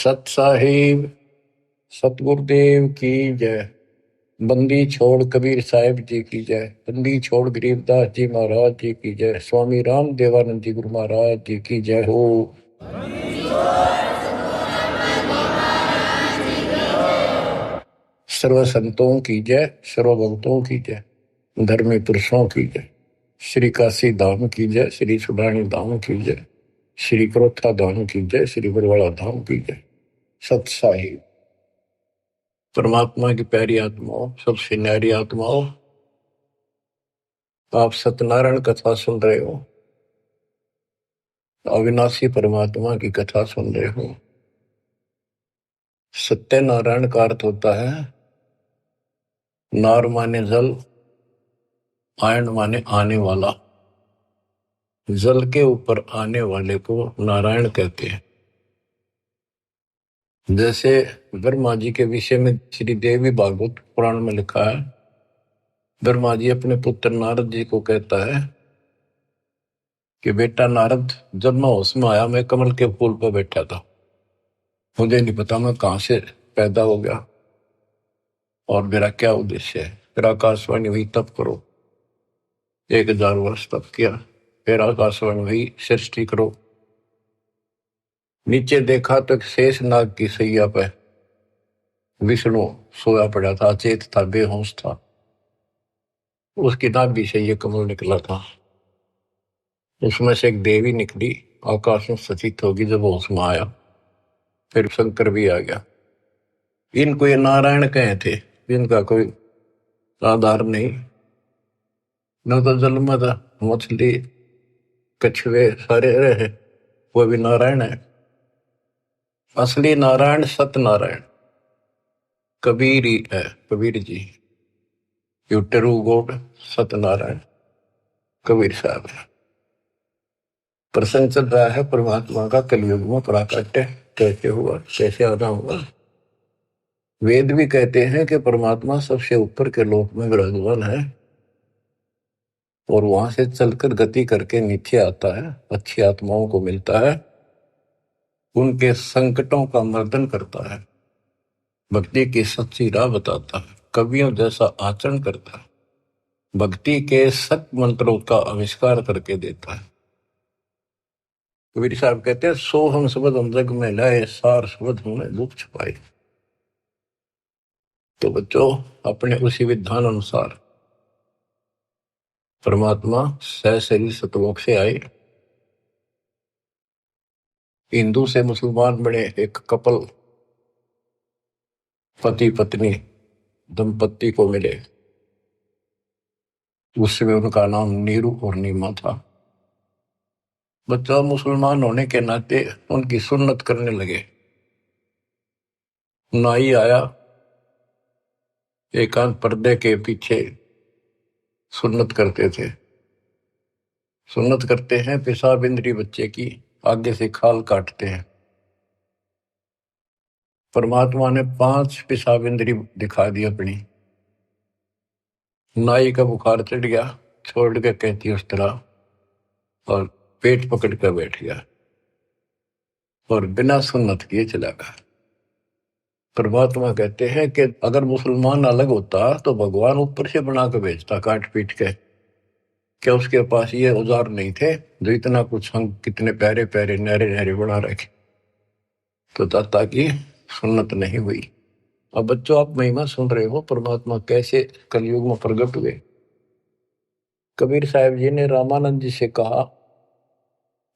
सत साहिब सतगुरुदेव की जय। बंदी छोड़ कबीर साहिब जी की जय। बंदी छोड़ गरीबदास जी महाराज जी की जय। स्वामी राम देवानंद जी गुरु महाराज जी की जय हो। सर्व संतों की जय, सर्व भक्तों की जय, धर्मी पुरुषों की जय। श्री काशी धाम की जय, श्री सुडानी धाम की जय, श्री क्रोथा धाम की जय, श्री बरवाड़ा धाम की जय। सत साहिब परमात्मा की प्यारी आत्माओं, सबसे न्यारी आत्माओं, आप सत्यनारायण कथा सुन रहे हो, अविनाशी परमात्मा की कथा सुन रहे हो। सत्यनारायण का अर्थ होता है नार माने जल, आयन माने आने वाला। जल के ऊपर आने वाले को नारायण कहते हैं। जैसे ब्रह्मा जी के विषय में श्री देवी भागवत पुराण में लिखा है, ब्रह्मा जी अपने पुत्र नारद जी को कहता है कि बेटा नारद, जब मैं होश में आया मैं कमल के फूल पर बैठा था, मुझे नहीं पता मैं कहां से पैदा हो गया और मेरा क्या उद्देश्य है। फिर आकाशवाणी हुई तप करो, 1000 वर्ष तप किया। फिर आकाशवाणी हुई सृष्टि करो। नीचे देखा तो शेष नाग की सैया पे विष्णु सोया पड़ा था, अचेत था, बेहोश था। उसकी नाभि से ये कमल निकला था। उसमें से एक देवी निकली, आकाश में सचित होगी। जब होश में आया फिर शंकर भी आ गया। इनको ये नारायण कहे थे, इनका कोई आधार नहीं। न तो जल में था, मछली कछुए सारे रहे, वो भी नारायण है। असली नारायण सत्यनारायण कबीर ही है, Kabir ji. You true God Satyanarayan Kabir Sahib है। प्रसंग चल रहा है परमात्मा का कलयुग में प्राकट्य कैसे हुआ, कैसे आना हुआ। वेद भी कहते हैं कि परमात्मा सबसे ऊपर के लोक में विराजमान है और वहां से चलकर गति करके नीचे आता है, अच्छी आत्माओं को मिलता है, उनके संकटों का मर्दन करता है, भक्ति की सच्ची राह बताता है, कवियों जैसा आचरण करता है, भक्ति के सत मंत्रों का आविष्कार करके देता है। कबीर साहब कहते हैं, सो हम शब्द हम जग में लाए, सार शब्द हमने दुख छुपाए। तो बच्चों, अपने उसी विधान अनुसार परमात्मा सहशरीर सतलोक से आए, हिंदू से मुसलमान बने, एक कपल पति पत्नी दंपत्ति को मिले। उसमें उनका नाम नीरू और नीमा था। बच्चा मुसलमान होने के नाते उनकी सुन्नत करने लगे। नाई आया, एकांत पर्दे के पीछे सुन्नत करते थे। सुन्नत करते हैं, पेशाब इंद्री बच्चे की आगे से खाल काटते हैं। परमात्मा ने 5 पेशाब इंद्री दिखा दी अपनी। नाई का बुखार चढ़ गया, छोड़ के कहती उस तरह, और पेट पकड़ कर बैठ गया और बिना सुन्नत किए चला गया। परमात्मा कहते हैं कि अगर मुसलमान अलग होता तो भगवान ऊपर से बना के भेजता काट पीट के। क्या उसके पास ये औजार नहीं थे जो इतना कुछ हम कितने प्यारे प्यारे नहरे नहरे बना रखे। तो दाता की सुन्नत नहीं हुई। अब बच्चों, आप महिमा सुन रहे हो परमात्मा कैसे कलयुग में प्रकट हुए। कबीर साहब जी ने रामानंद जी से कहा,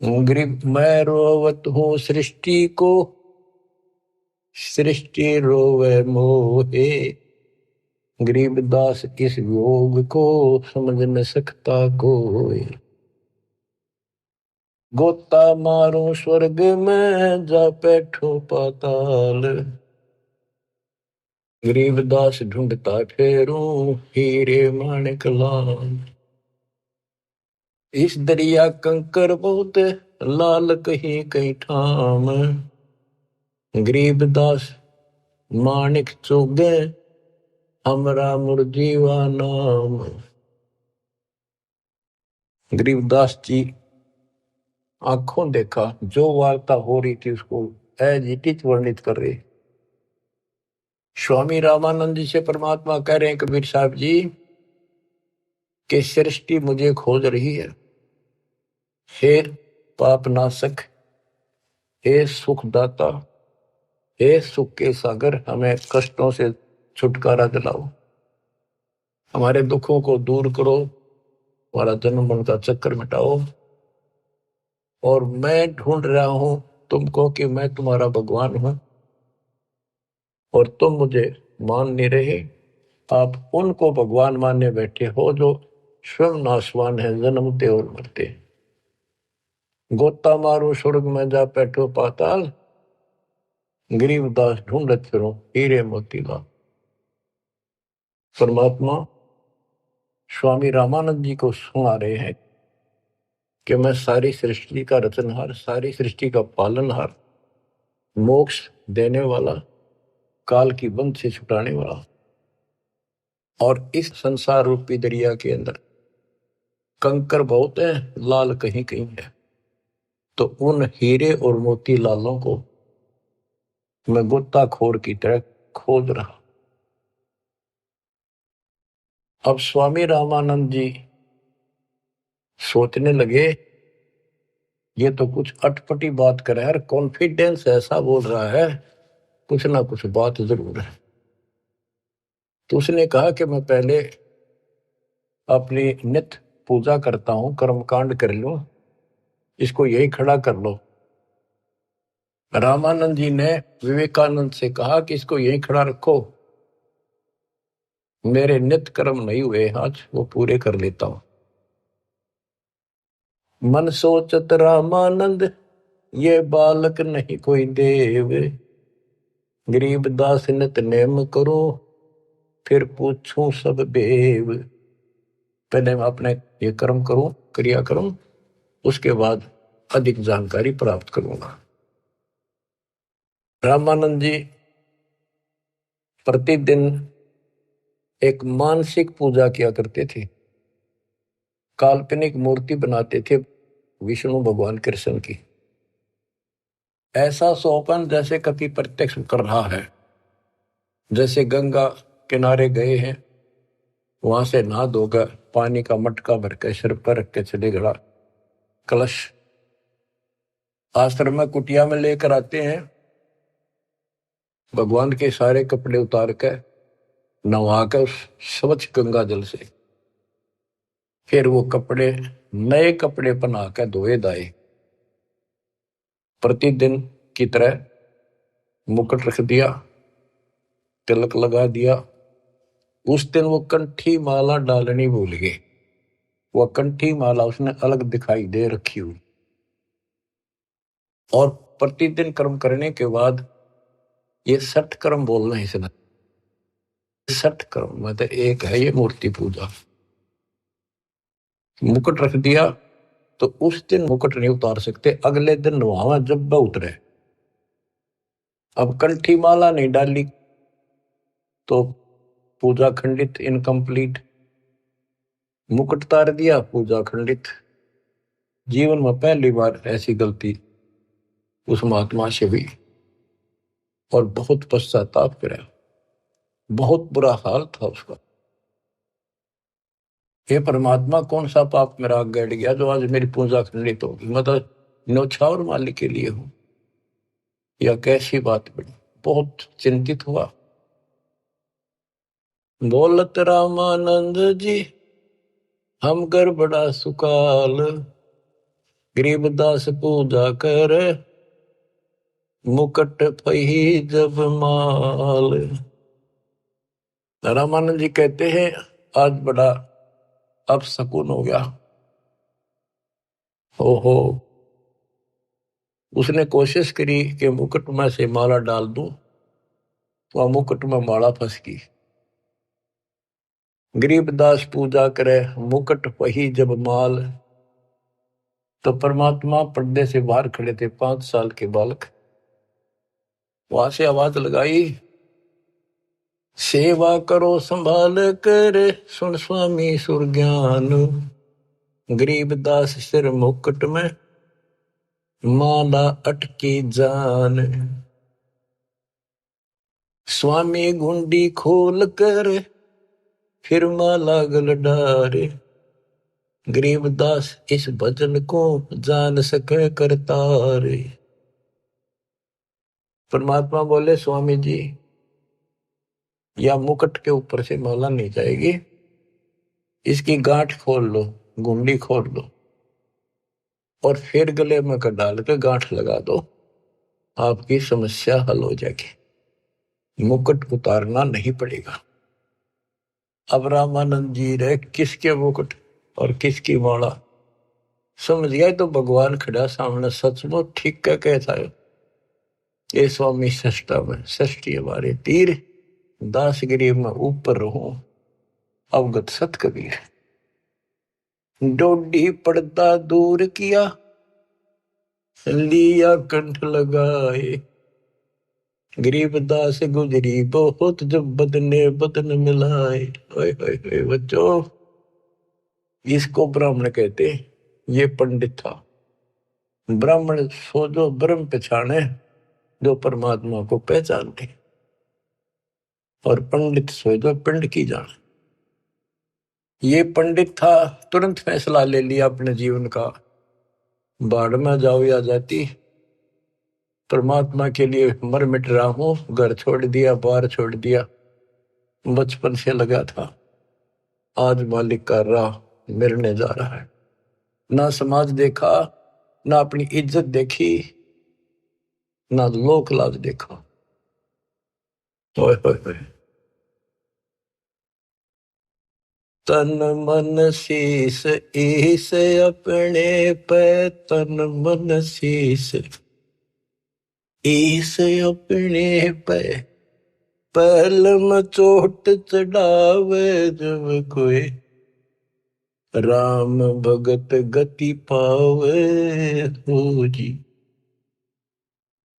गरीब मैं रोवत हूँ सृष्टि को, सृष्टि रोवे मोहे, गरीबदास इस योग को समझ न सकता कोई। गोता मारो स्वर्ग में जा बैठो पाताल, गरीबदास ढूंढता फेरू हीरे माणिक लाल। इस दरिया कंकर बहुत लाल कहीं कहीं ठाम, गरीबदास माणिक चोगे हमरा मुरजीवा नाम। गरीबदास जी आंखों देखा, जो वार्ता हो रही थी उसको एज इट इज वर्णित कर रहे। स्वामी रामानंद जी से परमात्मा कह रहे हैं कबीर साहब जी कि सृष्टि मुझे खोज रही है। हे पाप नाशक, हे सुखदाता, हे सुख के सागर, हमें कष्टों से छुटकारा दिलाओ, हमारे दुखों को दूर करो, हमारा जन्म मरण का चक्कर मिटाओ। और मैं ढूंढ रहा हूं तुमको कि मैं तुम्हारा भगवान हूं और तुम मुझे मान नहीं रहे। आप उनको भगवान मानने बैठे हो जो स्वयं नाशवान है, जन्मते और मरते। गोता मारो स्वर्ग में जा बैठो पाताल, गरीबदास ढूंढत फिरो हीरे मोतीलाल। परमात्मा स्वामी रामानंद जी को सुना रहे हैं कि मैं सारी सृष्टि का रचनहार, सारी सृष्टि का पालनहार, मोक्ष देने वाला, काल की बंध से छुटाने वाला, और इस संसार रूपी दरिया के अंदर कंकर बहुत है, लाल कहीं कहीं है, तो उन हीरे और मोती लालों को मैं गोताखोर की तरह खोज रहा। अब स्वामी रामानंद जी सोचने लगे ये तो कुछ अटपटी बात कर रहा है, कॉन्फिडेंस ऐसा बोल रहा है, कुछ ना कुछ बात जरूर है। तो उसने कहा कि मैं पहले अपनी नित्य पूजा करता हूं, कर्मकांड कर लूं, इसको यही खड़ा कर लो। रामानंद जी ने विवेकानंद से कहा कि इसको यही खड़ा रखो, मेरे नित्य कर्म नहीं हुए आज, वो पूरे कर लेता हूं। मन सोचत रामानंद ये बालक नहीं कोई देव, गरीबदास नित नेम करो फिर पूछूं सब बेव। पहले मैं अपने ये कर्म करूं, क्रिया करूं, उसके बाद अधिक जानकारी प्राप्त करूंगा। रामानंद जी प्रतिदिन एक मानसिक पूजा किया करते थे, काल्पनिक मूर्ति बनाते थे विष्णु भगवान कृष्ण की। ऐसा सोपन जैसे कभी प्रत्यक्ष कर रहा है, जैसे गंगा किनारे गए हैं, वहां से नहा धोकर पानी का मटका भर के सिर पर रख के चले गड़ा, कलश आश्रम में कुटिया में लेकर आते हैं, भगवान के सारे कपड़े उतार कर नहा कर उस स्वच्छ गंगा जल से फिर वो कपड़े नए कपड़े पहना कर धोए दाए। प्रतिदिन की तरह मुकुट रख दिया, तिलक लगा दिया। उस दिन वो कंठी माला डालनी भूल गए, वो कंठी माला उसने अलग दिखाई दे रखी हुई। और प्रतिदिन कर्म करने के बाद ये 60 कर्म बोलना है इसने, 60 कर्म मतलब एक है ये मूर्ति पूजा। मुकुट रख दिया तो उस दिन मुकुट नहीं उतार सकते, अगले दिन नहावा जब उतरे। अब कंठी माला नहीं डाली तो पूजा खंडित, इनकम्प्लीट। मुकुट उतार दिया, पूजा खंडित। जीवन में पहली बार ऐसी गलती उस महात्मा से हुई और बहुत पश्चाताप करा, बहुत बुरा हाल था उसका। हे परमात्मा, कौन सा पाप मेरा गड़ गया जो आज मेरी पूजा खंडित होगी, मतलब न्यौछावर मालिक के लिए हूं, या कैसी बात बनी। बहुत चिंतित हुआ। बोलत रामानंद जी हम कर बड़ा सुकाल, गरीबदास पूजा कर मुकट पही जब माल। रामानंद जी कहते हैं आज बड़ा अब सकून हो गया। हो उसने कोशिश करी कि मुकुट में से माला डाल दूं, तो मुकुट में माला फंस गई। गरीबदास पूजा करे मुकुट वही जब माल। तो परमात्मा पर्दे से बाहर खड़े थे, 5 साल के बालक। वहां से आवाज लगाई, सेवा करो संभाल कर सुन स्वामी सुर ज्ञान। गरीबदास सिर मुकुट में माला अटकी जान, स्वामी गुंडी खोल कर फिर माला गल डारे, गरीबदास इस भजन को जान सके करतारे। परमात्मा बोले स्वामी जी, या मुकुट के ऊपर से माला नहीं जाएगी, इसकी गांठ खोल लो, गुंडी खोल लो और फिर गले में कर डाल के गांठ लगा दो, आपकी समस्या हल हो जाएगी, मुकुट उतारना नहीं पड़ेगा। अब रामानंद जी रहे किसके मुकुट और किसकी माला समझ गया तो भगवान खड़ा सामने, सचमुच ठीक क्या कहता है ये स्वामी सष्टा में षष्ठी हमारे तीर, दासगिरी में ऊपर रहो अवगत सत कबीर। डोडी पर्दा दूर किया, लिया कंठ लगाए, गरीबदास गुजरी बहुत जब बदने बदन मिलाए। ओए ओए ओए बच्चों, इसको ब्राह्मण कहते, ये पंडित था। ब्राह्मण सो जो ब्रह्म पहचाने, जो परमात्मा को पहचानते, और पंडित सो जो पिंड की जाने। ये पंडित था, तुरंत फैसला ले लिया अपने जीवन का, बाढ़ में जाओ या जाती, परमात्मा के लिए मर मिट रहा हूं, घर छोड़ दिया, बार छोड़ दिया, बचपन से लगा था, आज मालिक का राह मिलने जा रहा है। ना समाज देखा, ना अपनी इज्जत देखी, ना लोक लाज देखा। ओए ओए ओए, तन मन शीस ईस अपने पे, तन मन शीस ईस अपने पे, पहल में चोट चढ़ावे जब कोई, राम भगत गति पावे हो जी।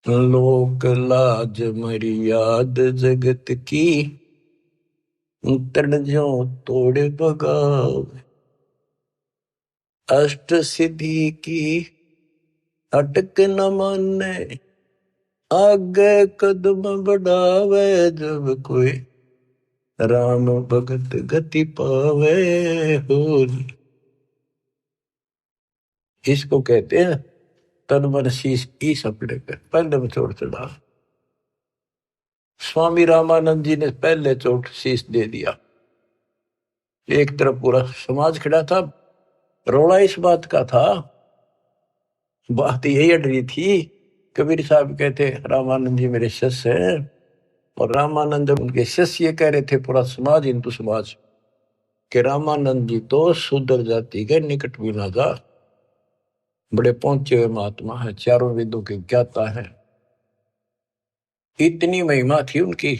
लोक लाज मर्याद जगत की, तड़ जो तोड़ बगावे, अष्ट सिद्धि की अटक न माने, आगे कदम बढ़ावे जब कोई, राम भगत गति पावे हो। इसको कहते हैं तन मन शीश ईस अपने पे, पहले में चोट चढ़ा। स्वामी रामानंद जी ने पहले चोट शीश दे दिया। एक तरफ पूरा समाज खड़ा था, रोड़ा इस बात का था, बात यही अड़ रही थी। कबीर साहब कहते रामानंद जी मेरे शिष्य हैं, और रामानंद उनके शिष्य ये कह रहे थे, पूरा समाज हिंदू समाज, कि रामानंद जी तो शूद्र जाति के निकट भी ना जा, बड़े पहुंचे हुए महात्मा है, चारों वेदों के ज्ञाता है। इतनी महिमा थी उनकी,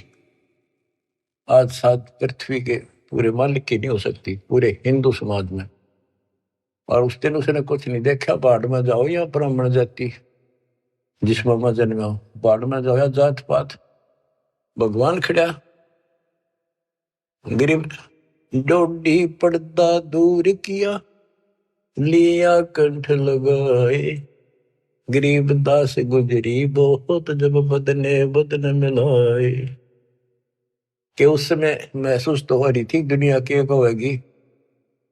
आज साथ पृथ्वी के पूरे मालिक की नहीं हो सकती, पूरे हिंदू समाज में। और उस दिन उसने कुछ नहीं देखा, बाढ़ में जाओ या ब्राह्मण जाति, जिसमें मैं जन्मा हूं, बाढ़ में जाओ या जात पात, भगवान खड़ा। गरीब डोडी पर्दा दूर किया, लिया कंठ लगाए, गरीबदास गुजरी बहुत जब बदने बदन मिलाए। कि उस समय महसूस तो हो रही थी दुनिया की एक होगी,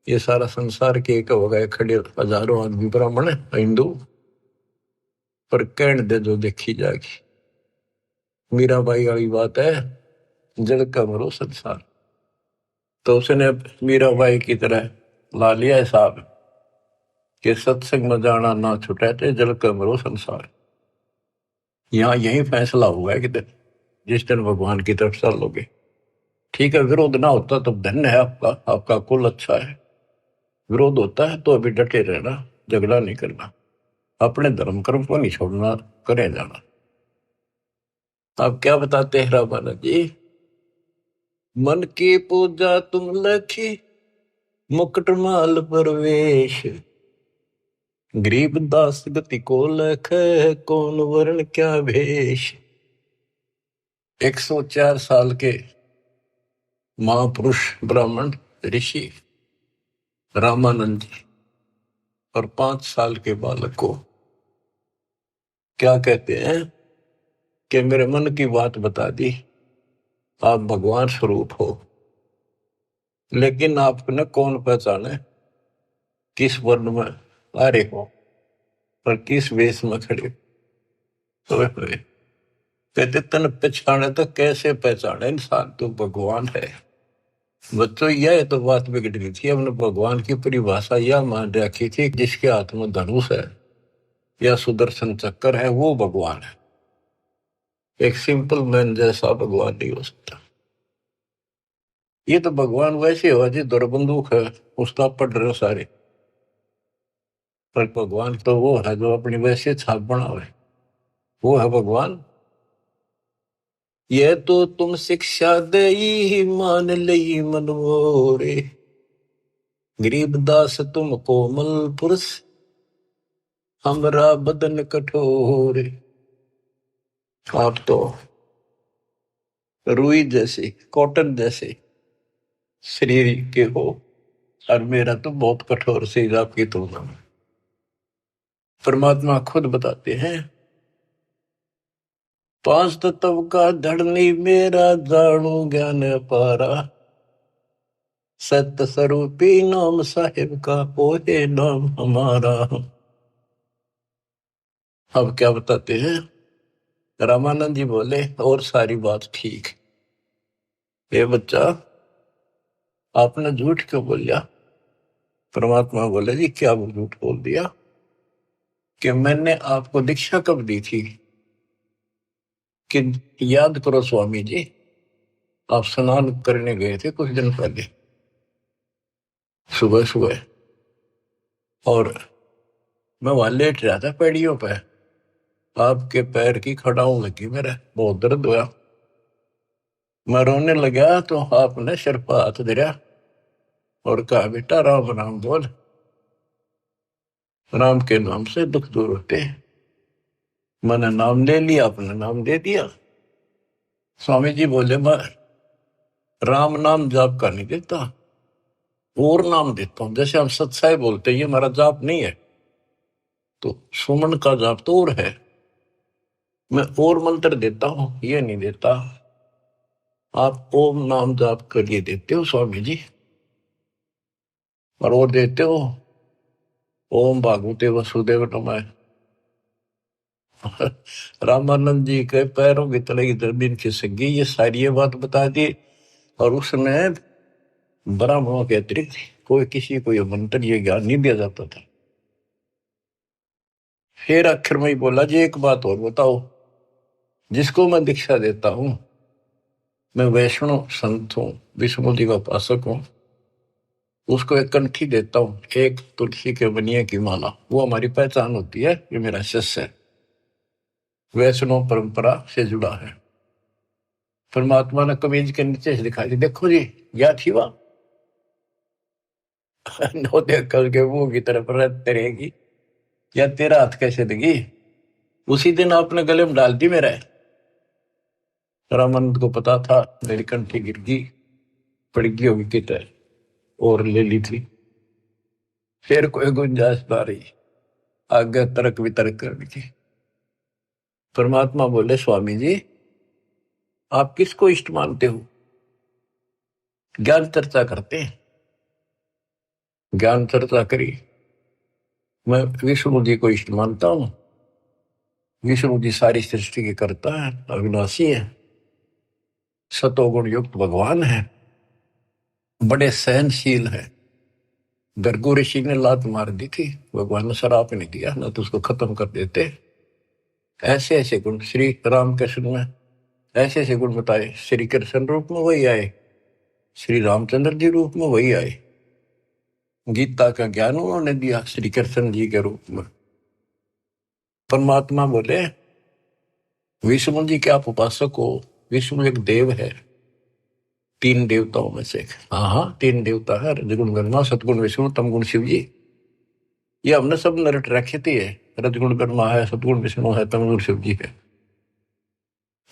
ये सारा संसार के एक होगा, खड़े हजारों आदमी ब्राह्मण हिंदू, पर कहण दे जो देखी जाएगी। मीराबाई वाली बात है, जल का मरो संसार। तो उसने मीराबाई की तरह ला लिया हिसाब कि सत्संग में जाना ना छुटे थे, जल का मरो संसार। यहाँ यही फैसला हुआ है कि जिस दिन भगवान की तरफ चलोगे, ठीक है, विरोध ना होता तो धन्य है आपका, आपका कुल अच्छा है। विरोध होता है तो अभी डटे रहना, झगड़ा नहीं करना, अपने धर्म कर्म को नहीं छोड़ना, करे जाना। आप क्या बताते हैं रामानंद जी, मन की पूजा तुम लखी, मुकुट माल परवेश, गरीबदास गति को लख, कौन वर्ण क्या भेष। 104 साल के महापुरुष ब्राह्मण ऋषि रामानंद जी और 5 साल के बालक को क्या कहते हैं कि मेरे मन की बात बता दी, आप भगवान स्वरूप हो, लेकिन आपको न कौन पहचाने, किस वर्ण में आ रहे हो और किस वेश में खड़े हो। कहते तन पहचाने तो कैसे पहचाने इंसान, तो भगवान है। बच्चों यह तो बात बिगड़ गई थी, हमने भगवान की परिभाषा यह मान रखी थी, जिसके हाथ में धनुष है या सुदर्शन चक्कर है वो भगवान है। एक सिंपल मैन जैसा भगवान नहीं हो सकता। ये तो भगवान वैसे हो जी, दौड़ बंदूक है उसका पढ़ रहे हो सारे, पर भगवान तो वो है जो अपनी वैसे छाप बनावे, वो है भगवान। ये तो तुम शिक्षा दे मान लई मनमोरे, गरीबदास तुम कोमल पुरुष, हमरा बदन कठोर। आप तो रुई जैसे, कॉटन जैसे शरीर के हो, और मेरा तो बहुत कठोर शरीर आपकी तुलना में। परमात्मा खुद बताते हैं, पांच तत्व का धड़नी मेरा, जानू ज्ञान पारा, सत्य स्वरूपी नाम साहिब का, ओहे नाम हमारा। अब क्या बताते हैं, रामानंद जी बोले और सारी बात ठीक, ये बच्चा आपने झूठ क्यों बोल दिया। परमात्मा बोले जी क्या झूठ बोल दिया, कि मैंने आपको दीक्षा कब दी थी, कि याद करो स्वामी जी, आप स्नान करने गए थे कुछ दिन पहले सुबह सुबह, और मैं वहां लेट रहा था पैड़ियों पे, आपके पैर की खड़ाऊ लगी, मेरे बहुत दर्द हुआ, मैं रोने लगा तो आपने सिर पर हाथ धरा और कहा बेटा राम राम बोल, राम के नाम से दुख दूर होते हैं। मैंने नाम ले लिया, अपना नाम दे दिया। स्वामी जी बोले मैं राम नाम जाप का नहीं देता, और नाम देता हूं, जैसे हम सत्साई बोलते हैं, ये हमारा जाप नहीं है, तो सुमन का जाप तो और है, मैं और मंत्र देता हूं, ये नहीं देता। आप ओम नाम जाप के लिए देते हो स्वामी जी, और वो देते हो ओम भागवते वसुदेव नमः। रामानंद जी के पैरों की तले की जमीन खिसक गई, ये सारी ये बात बता दी। और उसमें ब्राह्मणों के अतिरिक्त कोई किसी को ये मंत्र ये ज्ञान नहीं दिया जाता था। फिर आखिर में ही बोला जी एक बात और बताओ, जिसको मैं दीक्षा देता हूं, मैं वैष्णव संत हूं, विष्णु जी का उपासक हूं, उसको एक कंठी देता हूं, एक तुलसी के बनिए की माला, वो हमारी पहचान होती है, ये मेरा शिष्य है, वैष्णव परंपरा से जुड़ा है। परमात्मा ने कमीज के नीचे से दिखाई दी, देखो जी या थी वह नो देख करके मुंह की तरफ रहते रहेगी, या तेरा हाथ कैसे देगी, उसी दिन आपने गले में डाल दी मेरा। रामानंद को पता था मेरी कंठी गिर गई, पड़ गई होगी कितने, और ले ली थी। फिर कोई गुंजाइश ना रही, आगे तर्क वितर्क करनी थी। परमात्मा बोले स्वामी जी आप किसको इष्ट मानते हो, ज्ञान चर्चा करते हैं, ज्ञान चर्चा करी, मैं विष्णु जी को इष्ट मानता हूं, विष्णु जी सारी सृष्टि के करता है, अविनाशी है, सतोगुण युक्त भगवान है, बड़े सहनशील है। गर्गो ऋषि ने लात मार दी थी, भगवान ने शराप नहीं दिया, ना तो उसको खत्म कर देते। ऐसे ऐसे गुण श्री राम कृष्ण में, ऐसे ऐसे गुण बताए, श्री कृष्ण रूप में वही आए, श्री रामचंद्र जी रूप में वही आए, गीता का ज्ञान उन्होंने दिया श्री कृष्ण जी के रूप में। परमात्मा बोले विष्णु जी के आप उपासक हो, विष्णु एक देव है, तीन देवताओं में से। हाँ हाँ तीन देवता है, रजगुण ब्रह्मा, सतगुण विष्णु, तमगुण शिव जी। ये हमने सब नरट रखे थे, रजगुण ब्रह्मा है, सतगुण विष्णु है, तमगुण शिव जी है।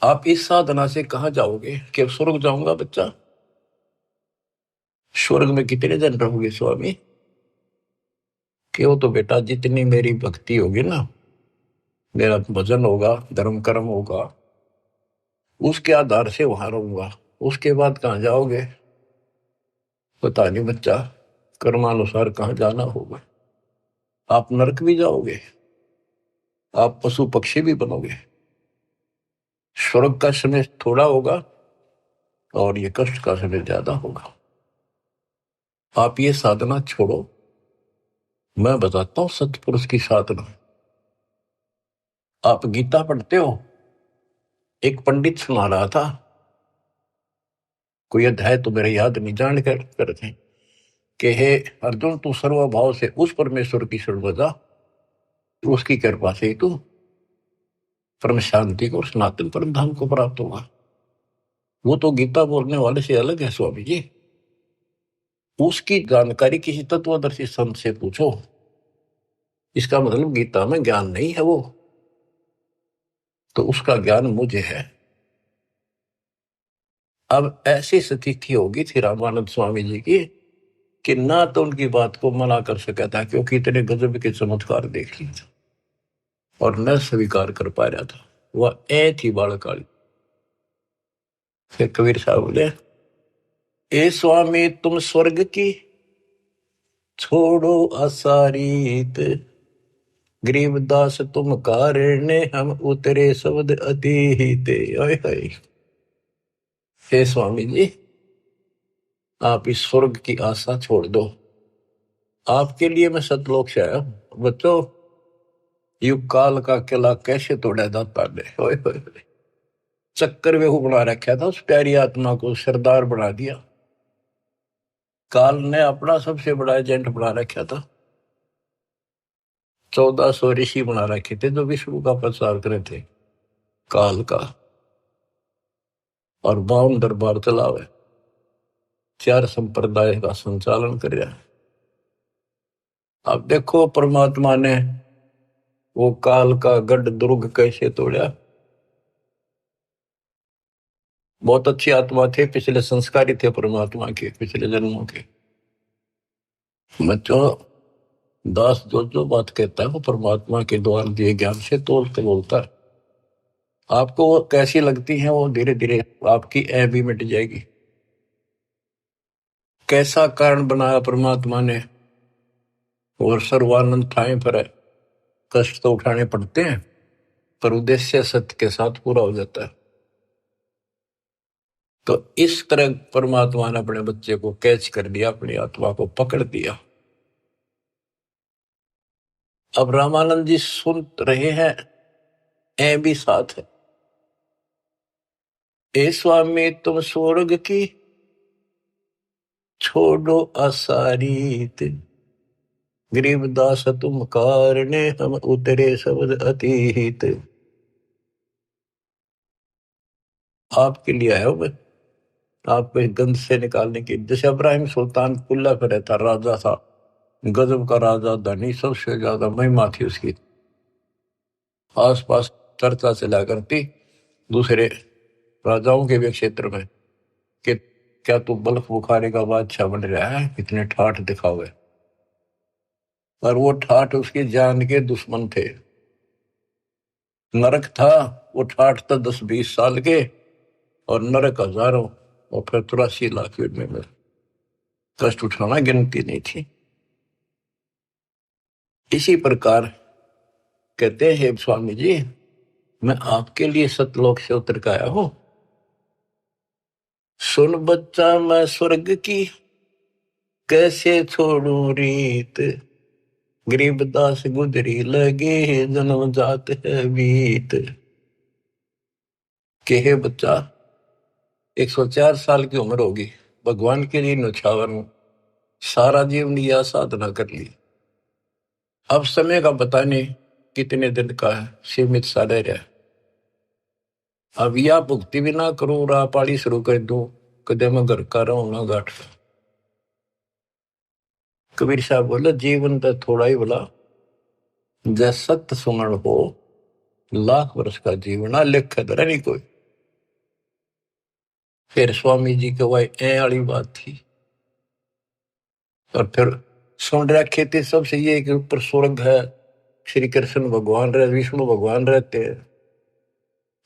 आप इस साधना से कहाँ जाओगे, कि स्वर्ग जाऊंगा बच्चा, स्वर्ग में कितने दिन रहोगे स्वामी, क्यों, तो बेटा जितनी मेरी भक्ति होगी ना मेरा भजन होगा, धर्म कर्म होगा, उसके आधार से वहां रहूंगा। उसके बाद कहाँ जाओगे पता नहीं बच्चा, कर्मानुसार कहाँ जाना होगा। आप नरक भी जाओगे, आप पशु पक्षी भी बनोगे। स्वर्ग का समय थोड़ा होगा और ये कष्ट का समय ज्यादा होगा। आप ये साधना छोड़ो, मैं बताता हूं सतपुरुष की साधना। आप गीता पढ़ते हो, एक पंडित सुना रहा था, कोई अध्याय तो मेरे याद नहीं, जान कर करते कि हे अर्जुन, तू सर्वभाव से उस परमेश्वर की शरण जा, उसकी कृपा से ही तू परम शांति को, सनातन परम धाम को प्राप्त होगा। वो तो गीता बोलने वाले से अलग है स्वामी जी। उसकी जानकारी किसी तत्वदर्शी संत से पूछो। इसका मतलब गीता में ज्ञान नहीं है वो, तो उसका ज्ञान मुझे है। अब ऐसी स्थिति होगी थी रामानंद स्वामी जी की कि ना तो उनकी बात को मना कर सका था, क्योंकि इतने गजब के चमत्कार देख लिए थे, और न स्वीकार कर पा रहा था। वह ए थी बालकाली। फिर कबीर साहब बोले, ए स्वामी तुम स्वर्ग की छोड़ो असारीत, गरीबदास तुम कारण हम उतरे शब्द अतीत। हे स्वामी जी, आप इस स्वर्ग की आशा छोड़ दो, आपके लिए मैं सतलोक से आया हूं। बच्चों, युग काल का किला कैसे तोड़ा दाता ने, चक्कर वेहू बना रखा था, उस प्यारी आत्मा को सरदार बना दिया। काल ने अपना सबसे बड़ा एजेंट बना रखा था। 1400 ऋषि बना रखे थे जो विष्णु का प्रचार करे थे काल का, और 52 दरबार चलावे, 4 संप्रदाय का संचालन कर रहा है। अब देखो परमात्मा ने वो काल का गढ़ दुर्ग कैसे तोड़ा। बहुत अच्छी आत्मा थे, पिछले संस्कारी थे परमात्मा के, पिछले जन्मों के। बच्चों, दास जो जो बात कहता है वो परमात्मा के द्वारा दिए ज्ञान से तोल के बोलता है। आपको वो कैसी लगती है, वो धीरे धीरे आपकी ऐ भी मिट जाएगी। कैसा कारण बनाया परमात्मा ने, और सर्वानंद ठाए पर है। कष्ट तो उठाने पड़ते हैं, पर उद्देश्य सत्य के साथ पूरा हो जाता है। तो इस तरह परमात्मा ने अपने बच्चे को कैच कर लिया, अपनी आत्मा को पकड़ दिया। अब रामानंद जी सुन रहे हैं, ऐ भी साथ है। ए स्वामी तुम स्वर्ग की छोड़ो असारीत, गरीबदास तुम कारणे हम उतरे शब्द अतीत। आपके लिए आया हूं मैं, आपको इस गंध से निकालने की। जैसे इब्राहिम सुल्तान कुल्ला पे रहता, राजा था, गजब का राजा, धनी, सबसे ज्यादा महिमा थी उसकी। आसपास चर्चा चला करती दूसरे राजाओं के भी क्षेत्र में कि क्या तू बल्ख बुखारे का बादशाह बन रहा है, इतने ठाठ दिखावे। और वो ठाठ उसकी जान के दुश्मन थे। नरक था, वो ठाठ था 10-20 साल के, और नरक हजारों, और फिर 83 लाख में कष्ट उठाना गिनती नहीं थी। इसी प्रकार कहते हैं स्वामी जी, मैं आपके लिए सतलोक से उतर के आया हूं। सुन बच्चा मैं स्वर्ग की कैसे छोड़ू रीत, गरीबदास गुजरी लगे जन्म जात है बीत। के हे बच्चा, 104 साल की उम्र होगी, भगवान के लिए न्यौछावर हूं, सारा जीवन यह साधना कर ली। अब समय का पता नहीं कितने दिन का है, सीमित सा रह रहा है। अब या भुक्ति भी ना करूं, राह पाड़ी शुरू कर दूं, कदे मैं घर का रहूं ना गाठ। कबीर साहब बोले, जीवन तो थोड़ा ही बोला, जैसे सत्य सुमरण हो, लाख वर्ष का जीवन लिख धरा नहीं कोई। फिर स्वामी जी के वही ए वाली बात थी। और फिर सुन रखे थे सबसे ये कि ऊपर स्वर्ग है, श्री कृष्ण भगवान रहे, विष्णु भगवान रहते हैं।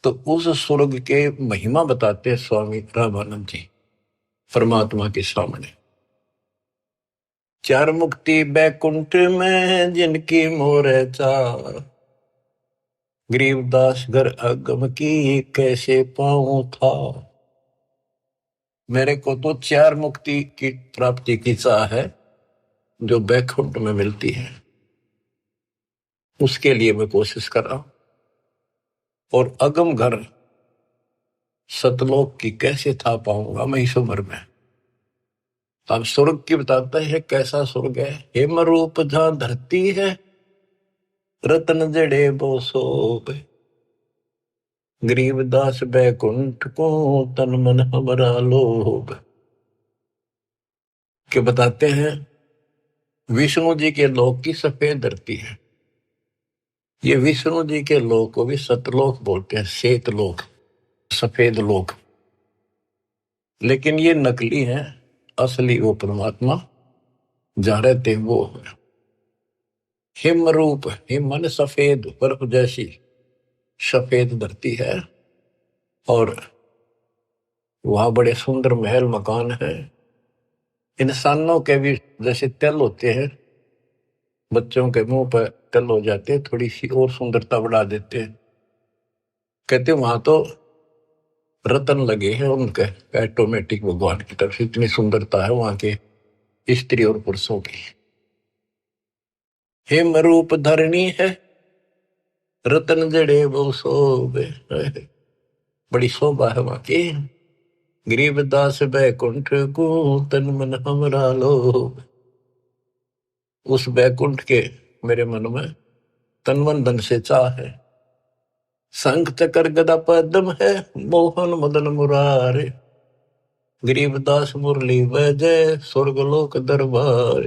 तो उस स्वर्ग के महिमा बताते हैं स्वामी रामानंद जी परमात्मा के सामने। चार मुक्ति बैकुंठ में जिनकी मोर चार, गरीबदास घर अगम की कैसे पाऊं था। मेरे को तो चार मुक्ति की प्राप्ति की चाह है जो बैकुंठ में मिलती है, उसके लिए मैं कोशिश कर रहा हूं। और अगम घर सतलोक की कैसे था पाऊंगा मैं इस उम्र में। अब स्वर्ग की बताता है कैसा स्वर्ग है। हेम रूप जहां धरती है, रतन जड़े बो सोब, गरीबदास बैकुंठ को तन मन हमरा लोभ। के बताते हैं विष्णु जी के लोक की सफेद धरती है। ये विष्णु जी के लोक को भी सतलोक बोलते हैं, श्वेत लोक, सफेद लोक। लेकिन ये नकली है, असली वो परमात्मा जहां रहते हैं वो है। हिम रूप, हिम मन सफेद, बर्फ जैसी सफेद धरती है। और वहां बड़े सुंदर महल मकान है। इंसानों के भी जैसे तिल होते हैं, बच्चों के मुंह पर तिल हो जाते हैं, थोड़ी सी और सुंदरता बढ़ा देते हैं। कहते वहां तो रतन लगे हैं उनके ऑटोमेटिक भगवान की तरफ से, इतनी सुंदरता है वहां के स्त्री और पुरुषों की। हिम रूप धरणी है, रतन जड़े वो शोभे, बड़ी शोभा है वहां की। गरीबदास बैकुंठ को तन मन हमरा लोभ। उस बैकुंठ के मेरे मन में तन मन धन से चाह है। शंख चक्र गदा पद्म है, मोहन मदन मुरारे, गरीबदास मुरली वजय स्वर्गलोक दरबार।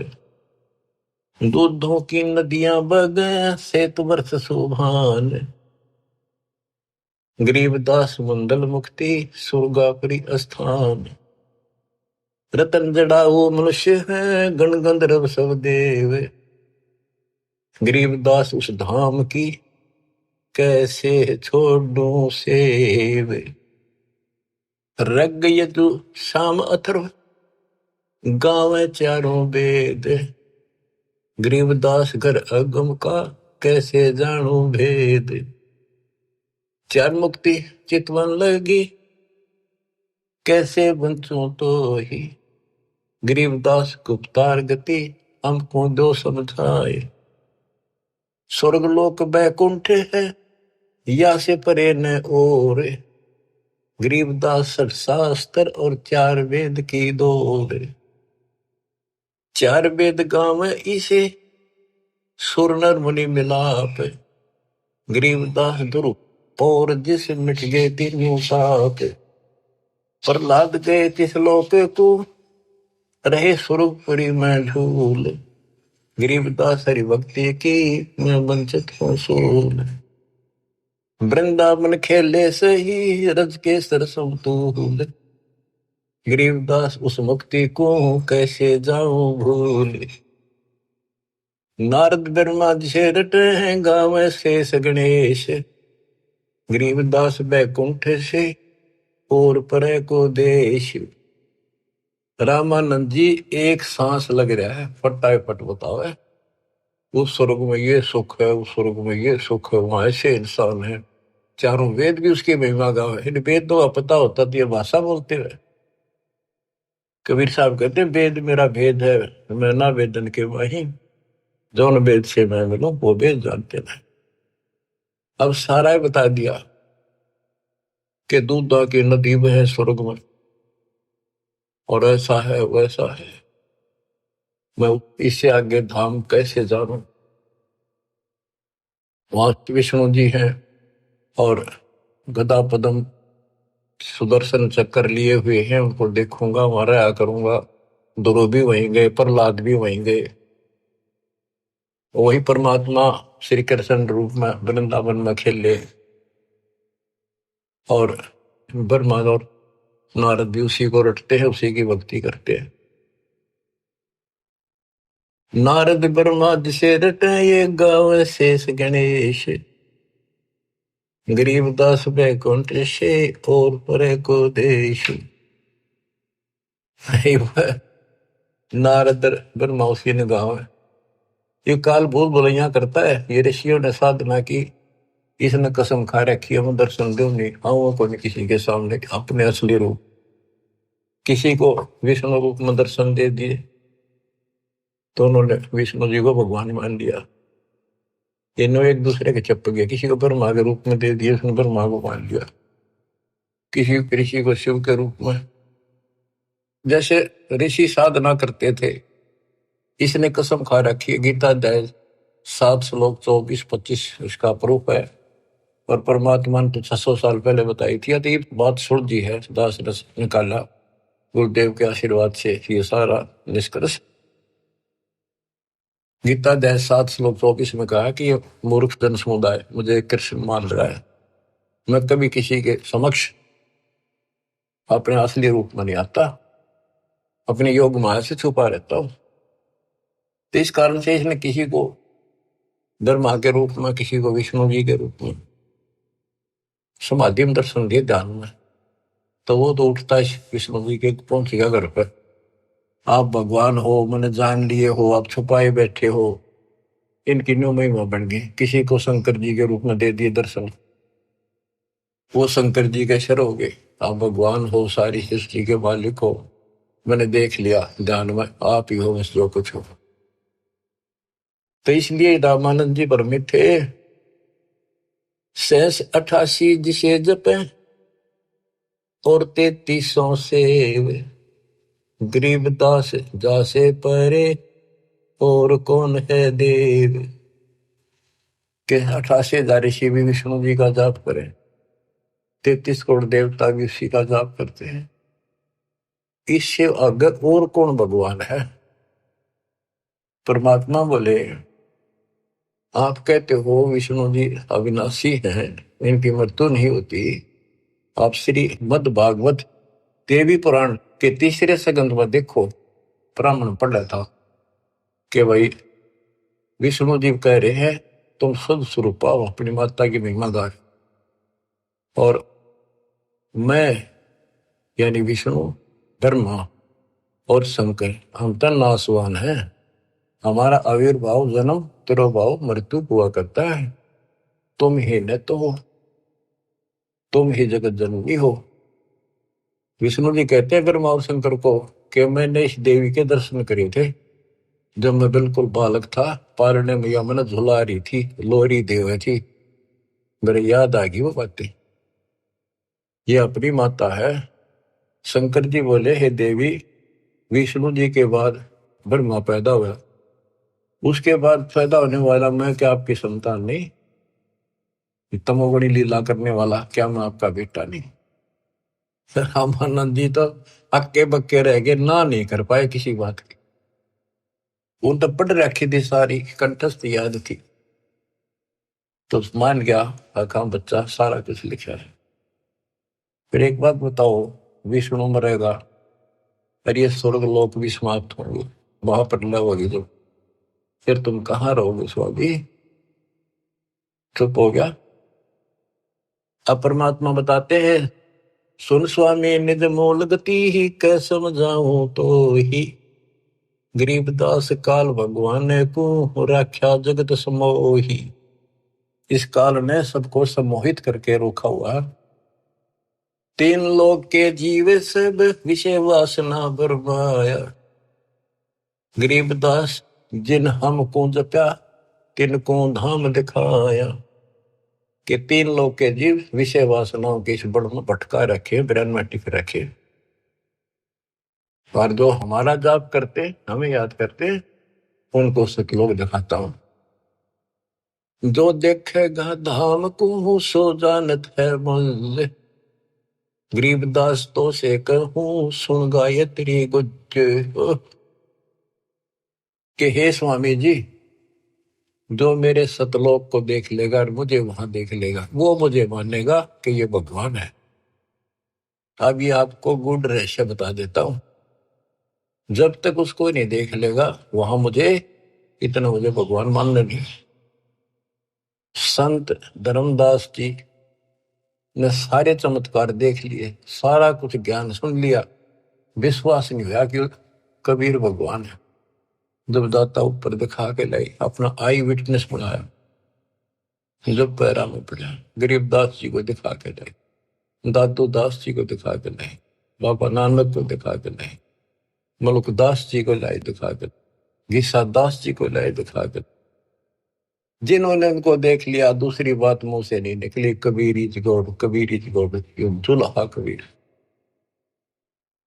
दूधों की नदियां बगे सेत वर्ष सुभान, गरीबदास मंडल मुक्ति सुरगापुरी स्थान। रतन जड़ाऊ मनुष्य है, गण गंधर्व सब देव, गरीबदास उस धाम की कैसे छोड़ूं सेव। रग यजु शाम अथर्व गावे चारों वेद, गरीबदास घर अगम का कैसे जानू भेद। चार मुक्ति चितवन लगी कैसे बंचूं तो ही, गरीबदास गुप्तार गति हमको दो समझाए। स्वर्गलोक बैकुंठ है या से परे न और, गरीबदास शास्त्र और चार वेद की दौड़। चार वेद गाँव इसे सुर नर मुनि मिलाप, गरीबदास दुरु और जिस मिट गए तीनों साप। प्रहलाद गए तिस लोक को रहे सुरपुरी में झूल, गरीबदास हरि भक्ति की मैं वंचित हूँ सूल। वृंदावन खेले सही रज के सरसम तूल, गरीबदास उस मुक्ति को कैसे जाऊं भूल। नारद ब्रह्मा जी से रटे हैं गावे शेष गणेश, गरीबदास बैकुंठ से और परे को देश। रामानंद जी एक सांस लग रहा है फटाए फट बतावे, उस स्वर्ग में ये सुख है, उस स्वर्ग में ये सुख है, वहां ऐसे इंसान है। चारों वेद भी उसकी महिमा गावे। इन वेद तो पता होता तो ये भाषा बोलते हुए। कबीर साहब कहते हैं वेद मेरा भेद है, मैं ना वेदन के वही, जौन वेद से मैं मिलूं वो वेद जानते नहीं। अब सारा ही बता दिया कि दूधा की नदी में है स्वर्ग में, और ऐसा है वैसा है। मैं इससे आगे धाम कैसे जानूं। वहां विष्णु जी हैं और गदा पदम सुदर्शन चक्कर लिए हुए हैं, उनको देखूंगा, वहां रहा करूंगा। ध्रुव भी वहीं गए, प्रहलाद भी वहीं गए। वही परमात्मा श्री कृष्ण रूप में वृंदावन में खेले, और ब्रह्मा और नारद भी उसी को रटते हैं, उसी की भक्ति करते हैं। नारद ब्रह्मा जिसे रटे ये गावे शेष गणेश, गरीबदास बैकुंठ से और परे को देश। नारद ब्रह्मा उसी ने गाँव है। ये काल भूल भुलैया करता है। ये ऋषियों ने साधना की, इसने कसम खा रखी है मैं दर्शन दूं नहीं, आऊंगा को नहीं किसी के सामने अपने असली रूप। किसी को विष्णु रूप में दर्शन दे दिए तो उन्होंने विष्णु जी को भगवान मान लिया। इन्होंने एक दूसरे के चप गया। किसी को ब्रह्मा के रूप में दे दिया, उसने ब्रह्मा को मान लिया। किसी ऋषि को शिव के रूप में। जैसे ऋषि साधना करते थे, इसने कसम खा रखी है। गीता अध्याय 7 श्लोक 24-25 इसका प्रूफ है। और परमात्मा ने तो 600 साल पहले बताई थी। तो ये बात सुन जी है, दास रस निकाला गुरुदेव के आशीर्वाद से ये सारा निष्कर्ष। गीता अध्याय 7 श्लोक 24 में कहा कि ये मूर्ख जन समुदाय मुझे कृष्ण मान रहा है। मैं कभी किसी के समक्ष अपने असली रूप में नहीं आता, अपने योग माया से छुपा रहता हूं। तो इस कारण से इसने किसी को ब्रह्मा के रूप में, किसी को विष्णु जी के रूप में समाधि में दर्शन दिए ध्यान में, तो वो तो उठता है विष्णु जी के पहुंचेगा घर पर। आप भगवान हो, मैंने जान लिए हो, आप छुपाए बैठे हो, इनकी न्यू महिमा बन गई। किसी को शंकर जी के रूप में दे दिए दर्शन, वो शंकर जी के शर हो गए। आप भगवान हो, सारी सृष्टि के मालिक हो, मैंने देख लिया ध्यान में, आप ही हो बस जो कुछ हो। तो इसलिए रामानंद जी भ्रमित थे। 88 जिसे जपे और 3300 से गरीबदास जासे परे और कौन है देव। के 88,000 ऋषि भी विष्णु जी का जाप करें, 33 करोड़ देवता भी उसी का जाप करते हैं। इससे अगर और कौन भगवान है। परमात्मा बोले आप कहते हो विष्णु जी अविनाशी हैं, इनकी मृत्यु नहीं होती। आप श्री मद भागवत देवी पुराण के 3रे स्कंद में देखो, ब्राह्मण पढ़ रहा था कि भाई विष्णु जी कह रहे हैं तुम शुद्ध स्वरूप पाओ, अपनी माता की महिमा गाए। और मैं यानी विष्णु, ब्रह्मा और शंकर हम तो नासवान हैं। हमारा आविर्भाव, जन्म, तिरोभाव, मृत्यु हुआ करता है। तुम ही न तो हो, तुम ही जगत जननी हो। विष्णु जी कहते हैं ब्रह्मा और शंकर को कि मैंने इस देवी के दर्शन करे थे जब मैं बिल्कुल बालक था। पारने मैया मैंने झुला रही थी, लोरी देव थी। मेरे याद आ गई वो बातें, ये अपनी माता है। शंकर जी बोले हे देवी, विष्णु जी के बाद ब्रह्मा पैदा हुआ, उसके बाद पैदा होने वाला मैं क्या आपकी संतान नहीं? तमोगुणी लीला करने वाला क्या मैं आपका बेटा नहीं? रामानंद जी तो अक्के बक्के रह गए, ना नहीं कर पाए किसी बात की। वो तो पढ़ रखी थी, सारी कंठस्थ याद थी, तो मान गया आका बच्चा सारा कुछ लिखा है। फिर एक बात बताओ, विष्णु मरेगा और ये स्वर्ग लोक भी समाप्त होंगे, वहां पर न होगी जब, फिर तुम कहाँ रहोगे स्वामी? चुप हो गया। अब परमात्मा बताते हैं सुन स्वामी निज मूल गति ही कै समझाऊं तो ही, गरीबदास काल भगवान को राख्या जगत समोही। इस काल ने सबको सम्मोहित करके रोका हुआ। 3 लोक के जीव सब विषय वासना बरमाया, गरीबदास जिन हमको जप्या तिनको धाम दिखाया। कि 3 लोक के जीव विषय वासनाओं के इस बड़ में भटका रखे, ब्रह्म में टिक रखे। और जो हमारा जाप करते, हमें याद करते, उनको सतलोक दिखाता हूं। जो देखेगा धाम को सो जानत है मंजिल, गरीबदास तो से कहूं सुन गायत्री गुज। कि हे स्वामी जी, जो मेरे सतलोक को देख लेगा और मुझे वहां देख लेगा, वो मुझे मानेगा कि ये भगवान है। अब ये आपको गुड रहस्य बता देता हूं। जब तक उसको नहीं देख लेगा, वहां मुझे इतना मुझे भगवान मानने नहीं। संत धर्मदास जी ने सारे चमत्कार देख लिए, सारा कुछ ज्ञान सुन लिया, विश्वास नहीं हुआ कि कबीर भगवान है। जब दाता ऊपर दिखा के लाई, अपना आई विटनेस बनाया, जब पैरा में पड़ा, गरीबदास जी को दिखा के लाई, दादू दास जी को दिखा के लाई, बाबा नानक को दिखा के लाई, मलुकदास जी को लाई दिखा के, गीसा दास जी को लाई दिखा के। जिन्होंने उनको देख लिया, दूसरी बात मुंह से नहीं निकली, Kabir is God, Kabir is God, दुल्हा कबीर।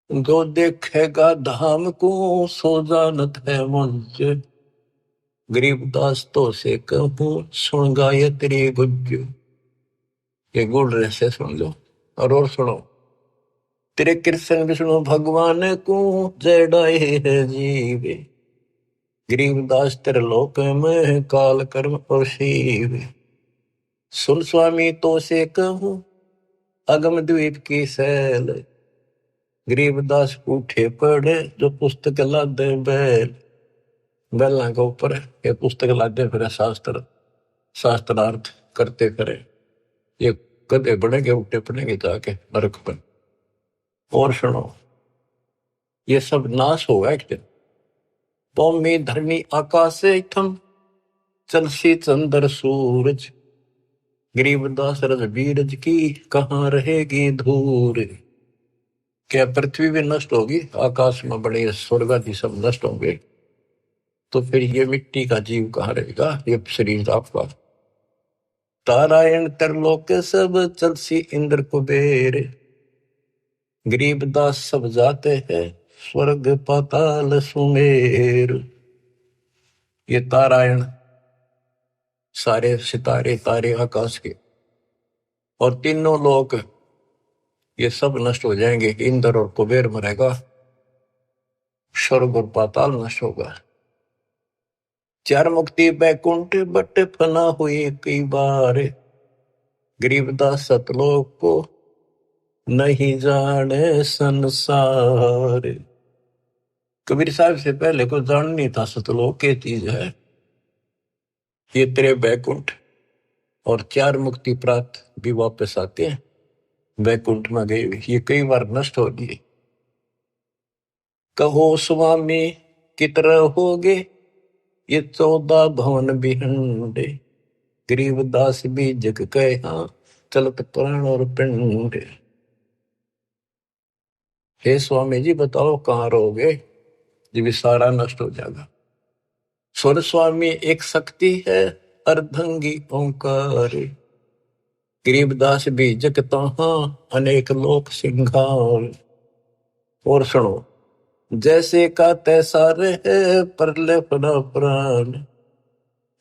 जो देखेगा धाम को सो जानत है मुझ, गरीबदास तो से कहूं सुन गायत्री गुज। ये गुड़ रहस्य सुन लो और सुनो। तेरे कृष्ण विष्णु भगवान को जय डाए है जीवे, गरीबदास तेरे लोक में काल कर्म और शिव। सुन स्वामी तो से कहूं अगम द्वीप की सैल, गरीबदास उठे पड़े जो पुस्तक लादे बैल। बैलों के ऊपर ये पुस्तक लादे फिर शास्त्रार्थ करते फिरे। ये कदे बढ़ेंगे उठे पड़ेंगे जाके नरक पर। और सुनो, ये सब नाश होगा एक दिन। भूमि धरनी आकाश थम चलसी चंद्र सूरज, गरीबदास रजबीरज की कहाँ रहेगी धूर। क्या पृथ्वी भी नष्ट होगी, आकाश में बड़े स्वर्ग आदि सब नष्ट होंगे, तो फिर ये मिट्टी का जीव कहाँ रहेगा, ये शरीर आपका। तारायण तरलोक सब चलसी इंद्र कुबेर, गरीबदास सब जाते हैं स्वर्ग पाताल सुमेर। ये तारायण सारे सितारे तारे आकाश के और तीनों लोक ये सब नष्ट हो जाएंगे। इंद्र और कुबेर मरेगा, स्वर्ग और पाताल नष्ट होगा। चार मुक्ति बैकुंठ बट फना हुई कई बार, गरीबदास सतलोक को नहीं जाने संसार। कबीर साहब से पहले को जान नहीं था सतलोक के चीज है। ये तेरे बैकुंठ और चार मुक्ति प्राप्त भी वापस आते हैं, बैकुंठ में गए ये कई बार नष्ट हो गए। कहो स्वामी कितने हो गए ये 14 भवन बिहंडे, गरीबदास भी जग कहा चलत प्राण और पिंड। हे स्वामी जी बताओ कहाँ रहोगे, जब सारा नष्ट हो जाएगा। स्वर स्वामी एक शक्ति है अर्धंगी ओंकार, गरीबदास भी जग तहा अनेक लोक सिंगार। और सुनो, जैसे का तैसा रहे परले पड़ा प्राण,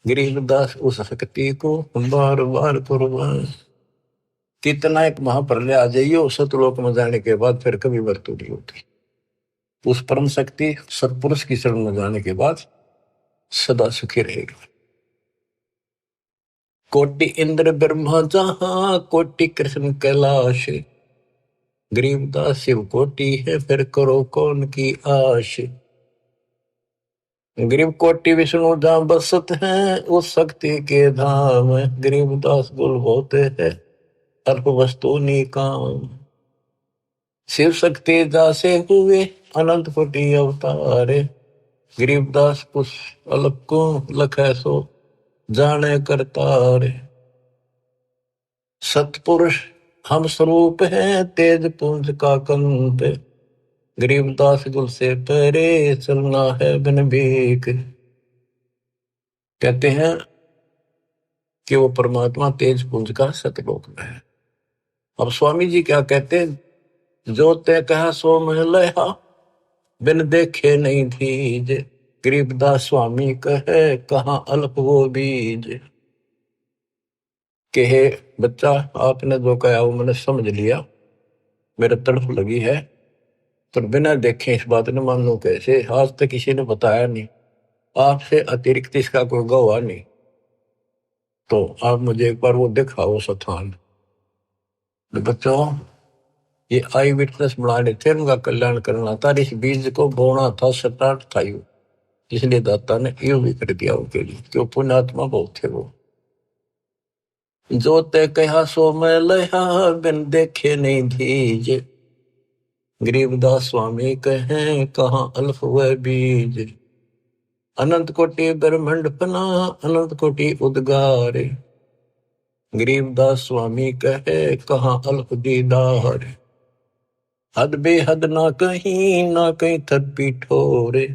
गरीबदास उस शक्ति को बार बार कुर्बान। कितना एक महाप्रलय आ जाइए सतलोक में जाने के बाद फिर कभी मृत्यु नहीं होती। उस परम शक्ति सत्पुरुष की शरण में जाने के बाद सदा सुखी रहेगा। कोटि इंद्र ब्रह्मा जहां कोटि कृष्ण कैलाश, गरीबदास शिव कोटि है फिर करो कौन की आश। गरीब कोटि विष्णु जहां बसत हैं उस शक्ति के धाम, गरीबदास गुल होते हैं अल्प वस्तु निकाम। शिव शक्ति दासे हुए अनंत कोटि अवतार, गरीबदास कुछ अलग को लखै सो जाने करतार। सतपुरुष हम स्वरूप हैं तेज पुंज का कंत, गरीबदास गुल से परे चलना है बिन भीख। कहते हैं कि वो परमात्मा तेज पुंज का सतलोक में है। अब स्वामी जी क्या कहते हैं, जो ते कहा सो महलया बिन देखे नहीं थीज, गरीबदास स्वामी कहे कहाँ अल्प वो बीज। कहे बच्चा आपने जो कहा वो मैंने समझ लिया, मेरे तड़फ लगी है, तो बिना देखे इस बात ने मानू कैसे, आज तक किसी ने बताया नहीं, आपसे अतिरिक्त इसका कोई गवाह नहीं, तो आप मुझे एक बार वो दिखाओ स्थान। तो बच्चों ये आई विटनेस बनाने थे, उनका कल्याण करना था, इस बीज को बोना था, स्टार्ट था यू। इसलिए दाता ने यो भी कर दिया उनके लिए, क्यों पुण्यात्मा बहुत थे वो। जो ते कहा सो मैं लहा, बिन देखे नहीं धीज। गरीबदास स्वामी कहें कहाँ अल्फ व बीज। अनंत कोटि ब्रह्मंड फना, अनंत कोटि उद्गार। गरीबदास स्वामी कहे कहाँ अल्प दीदार। हद बेहद ना कहीं थद पीठोरे।